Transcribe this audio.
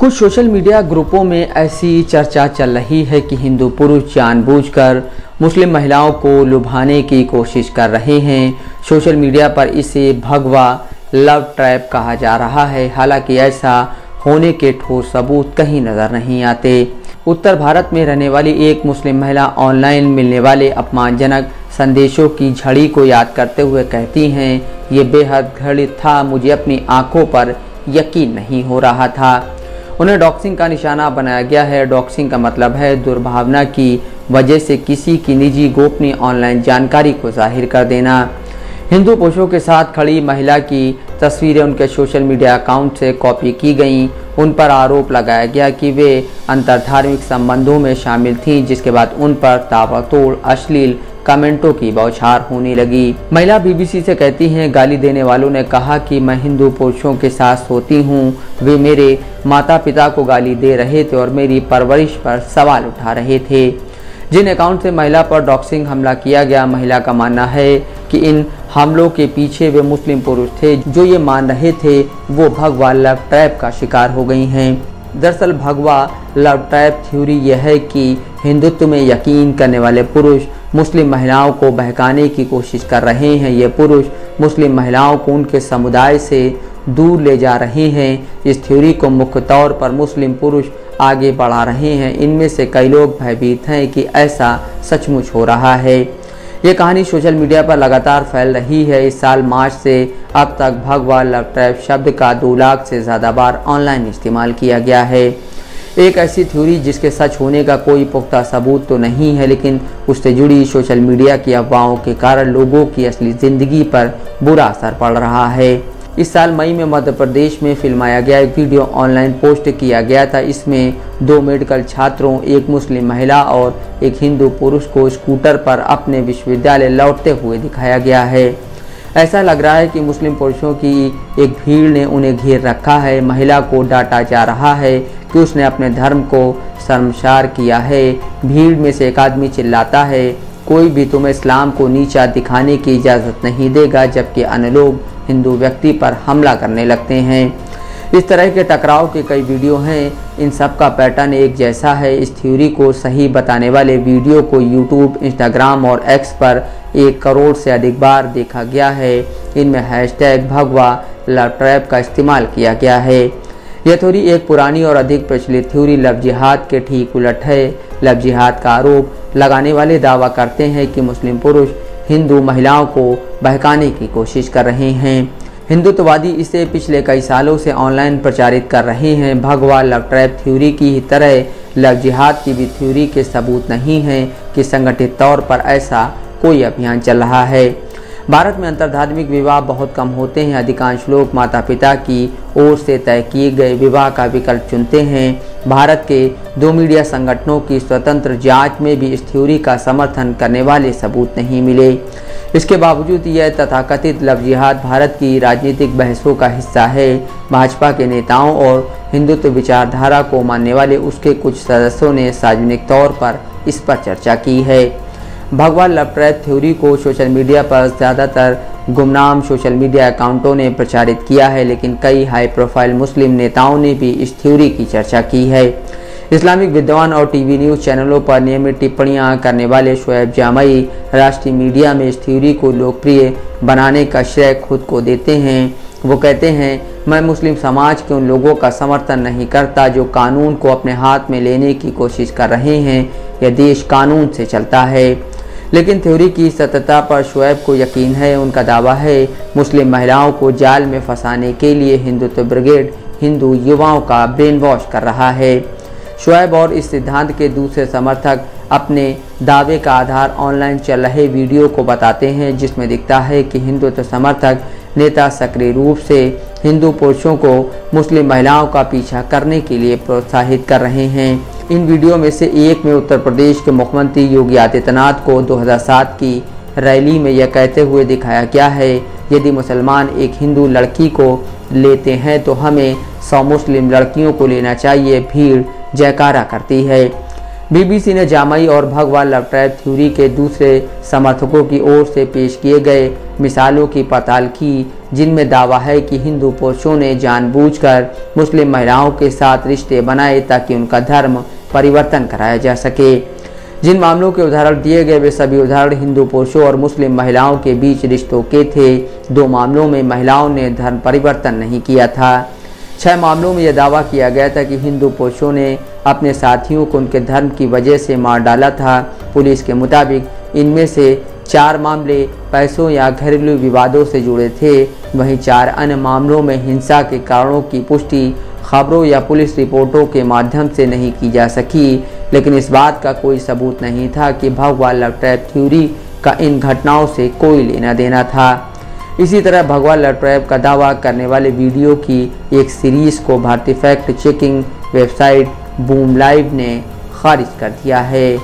कुछ social media ग्रुपों में ऐसी चर्चा चल रही है कि हिंदू पुरुष जानबूझकर मुस्लिम महिलाओं को लुभाने की कोशिश कर रहे हैं। सोशल मीडिया पर इसे भगवा लव ट्रैप कहा जा रहा है। हालांकि ऐसा होने के ठोस सबूत कहीं नजर नहीं आते। उत्तर भारत में रहने वाली एक मुस्लिम महिला ऑनलाइन मिलने वाले अपमानजनक संदेशों की झड़ी को याद करते हुए कहती हैं, ये बेहद घृणित था, मुझे अपनी आंखों पर यकीन नहीं हो रहा था। उन्हें डॉक्सिंग का निशाना बनाया गया है। डॉक्सिंग का मतलब है दुर्भावना की वजह से किसी की निजी गोपनीय ऑनलाइन जानकारी को जाहिर कर देना। हिंदू पुरुषों के साथ खड़ी महिला की तस्वीरें उनके सोशल मीडिया अकाउंट से कॉपी की गईं। उन पर आरोप लगाया गया कि वे अंतरधार्मिक संबंधों में शामिल थीं, जिसके बाद उन पर ताबड़तोड़ अश्लील कमेंटों की बौछार होने लगी। महिला बीबीसी से कहती हैं, गाली देने वालों ने कहा कि मैं हिंदू पुरुषों के साथ सोती हूं। वे मेरे माता पिता को गाली दे रहे थे और मेरी परवरिश पर सवाल उठा रहे थे। जिन अकाउंट से महिला पर डॉक्सिंग हमला किया गया, महिला का मानना है कि इन हमलों के पीछे वे मुस्लिम पुरुष थे जो ये मान रहे थे वो भगवा लव ट्रैप का शिकार हो गई हैं। दरअसल भगवा लव ट्रैप थ्योरी यह है कि हिंदुत्व में यकीन करने वाले पुरुष मुस्लिम महिलाओं को बहकाने की कोशिश कर रहे हैं। ये पुरुष मुस्लिम महिलाओं को उनके समुदाय से दूर ले जा रहे हैं। इस थ्योरी को मुख्य तौर पर मुस्लिम पुरुष आगे बढ़ा रहे हैं। इनमें से कई लोग भयभीत हैं कि ऐसा सचमुच हो रहा है। ये कहानी सोशल मीडिया पर लगातार फैल रही है। इस साल मार्च से अब तक भगवा लव ट्रैप शब्द का 2 लाख से ज़्यादा बार ऑनलाइन इस्तेमाल किया गया है। एक ऐसी थ्योरी जिसके सच होने का कोई पुख्ता सबूत तो नहीं है, लेकिन उससे जुड़ी सोशल मीडिया की अफवाहों के कारण लोगों की असली ज़िंदगी पर बुरा असर पड़ रहा है। इस साल मई में मध्य प्रदेश में फिल्माया गया एक वीडियो ऑनलाइन पोस्ट किया गया था। इसमें 2 मेडिकल छात्रों, एक मुस्लिम महिला और एक हिंदू पुरुष को स्कूटर पर अपने विश्वविद्यालय लौटते हुए दिखाया गया है। ऐसा लग रहा है कि मुस्लिम पुरुषों की एक भीड़ ने उन्हें घेर रखा है। महिला को डांटा जा रहा है कि उसने अपने धर्म को शर्मसार किया है। भीड़ में से एक आदमी चिल्लाता है, कोई भी तुम्हें इस्लाम को नीचा दिखाने की इजाज़त नहीं देगा, जबकि अन्य लोग हिंदू व्यक्ति पर हमला करने लगते हैं। इस तरह के टकराव के कई वीडियो हैं। इन सब का पैटर्न एक जैसा है। इस थ्योरी को सही बताने वाले वीडियो को यूट्यूब, इंस्टाग्राम और एक्स पर 1 करोड़ से अधिक बार देखा गया है। इनमें हैशटैग भगवा लव ट्रैप का इस्तेमाल किया गया है। यह थ्योरी एक पुरानी और अधिक प्रचलित थ्योरी लव जिहाद के ठीक उलट है। लव जिहाद का आरोप लगाने वाले दावा करते हैं कि मुस्लिम पुरुष हिंदू महिलाओं को बहकाने की कोशिश कर रहे हैं। हिंदुत्ववादी इसे पिछले कई सालों से ऑनलाइन प्रचारित कर रहे हैं। भगवा लव ट्रैप थ्योरी की ही तरह लव जिहाद की भी थ्योरी के सबूत नहीं है कि संगठित तौर पर ऐसा कोई अभियान चल रहा है। भारत में अंतरधार्मिक विवाह बहुत कम होते हैं। अधिकांश लोग माता पिता की ओर से तय किए गए विवाह का विकल्प चुनते हैं। भारत के 2 मीडिया संगठनों की स्वतंत्र जांच में भी इस थ्योरी का समर्थन करने वाले सबूत नहीं मिले। इसके बावजूद यह तथाकथित लव जिहाद भारत की राजनीतिक बहसों का हिस्सा है। भाजपा के नेताओं और हिंदुत्व विचारधारा को मानने वाले उसके कुछ सदस्यों ने सार्वजनिक तौर पर इस पर चर्चा की है। भगवा लव ट्रैप थ्योरी को सोशल मीडिया पर ज़्यादातर गुमनाम सोशल मीडिया अकाउंटों ने प्रचारित किया है, लेकिन कई हाई प्रोफाइल मुस्लिम नेताओं ने भी इस थ्योरी की चर्चा की है। इस्लामिक विद्वान और टीवी न्यूज़ चैनलों पर नियमित टिप्पणियां करने वाले शोएब जामई राष्ट्रीय मीडिया में इस थ्योरी को लोकप्रिय बनाने का श्रेय खुद को देते हैं। वो कहते हैं, मैं मुस्लिम समाज के उन लोगों का समर्थन नहीं करता जो कानून को अपने हाथ में लेने की कोशिश कर रहे हैं। यह देश कानून से चलता है। लेकिन थ्योरी की सत्यता पर शोएब को यकीन है। उनका दावा है, मुस्लिम महिलाओं को जाल में फंसाने के लिए हिंदुत्व ब्रिगेड हिंदू युवाओं का ब्रेन वॉश कर रहा है। शोएब और इस सिद्धांत के दूसरे समर्थक अपने दावे का आधार ऑनलाइन चल रहे वीडियो को बताते हैं, जिसमें दिखता है कि हिंदुत्व समर्थक नेता सक्रिय रूप से हिंदू पुरुषों को मुस्लिम महिलाओं का पीछा करने के लिए प्रोत्साहित कर रहे हैं। इन वीडियो में से एक में उत्तर प्रदेश के मुख्यमंत्री योगी आदित्यनाथ को 2007 की रैली में यह कहते हुए दिखाया गया है, यदि मुसलमान एक हिंदू लड़की को लेते हैं तो हमें 100 मुस्लिम लड़कियों को लेना चाहिए। भीड़ जयकारा करती है। बीबीसी ने जामई और भगवा लव ट्रैप थ्योरी के दूसरे समर्थकों की ओर से पेश किए गए मिसालों की पड़ताल की, जिनमें दावा है कि हिंदू पुरुषों ने जानबूझकर मुस्लिम महिलाओं के साथ रिश्ते बनाए ताकि उनका धर्म परिवर्तन कराया जा सके। जिन मामलों के उदाहरण दिए गए वे सभी उदाहरण हिंदू पुरुषों और मुस्लिम महिलाओं के बीच रिश्तों के थे। 2 मामलों में महिलाओं ने धर्म परिवर्तन नहीं किया था। 6 मामलों में यह दावा किया गया था कि हिंदू पुरुषों ने अपने साथियों को उनके धर्म की वजह से मार डाला था। पुलिस के मुताबिक इनमें से 4 मामले पैसों या घरेलू विवादों से जुड़े थे। वहीं 4 अन्य मामलों में हिंसा के कारणों की पुष्टि खबरों या पुलिस रिपोर्टों के माध्यम से नहीं की जा सकी, लेकिन इस बात का कोई सबूत नहीं था कि भगवा लव ट्रैप थ्योरी का इन घटनाओं से कोई लेना देना था। इसी तरह भगवा लव ट्रैप का दावा करने वाले वीडियो की एक सीरीज को भारतीय fact checking website boom live ने खारिज कर दिया है।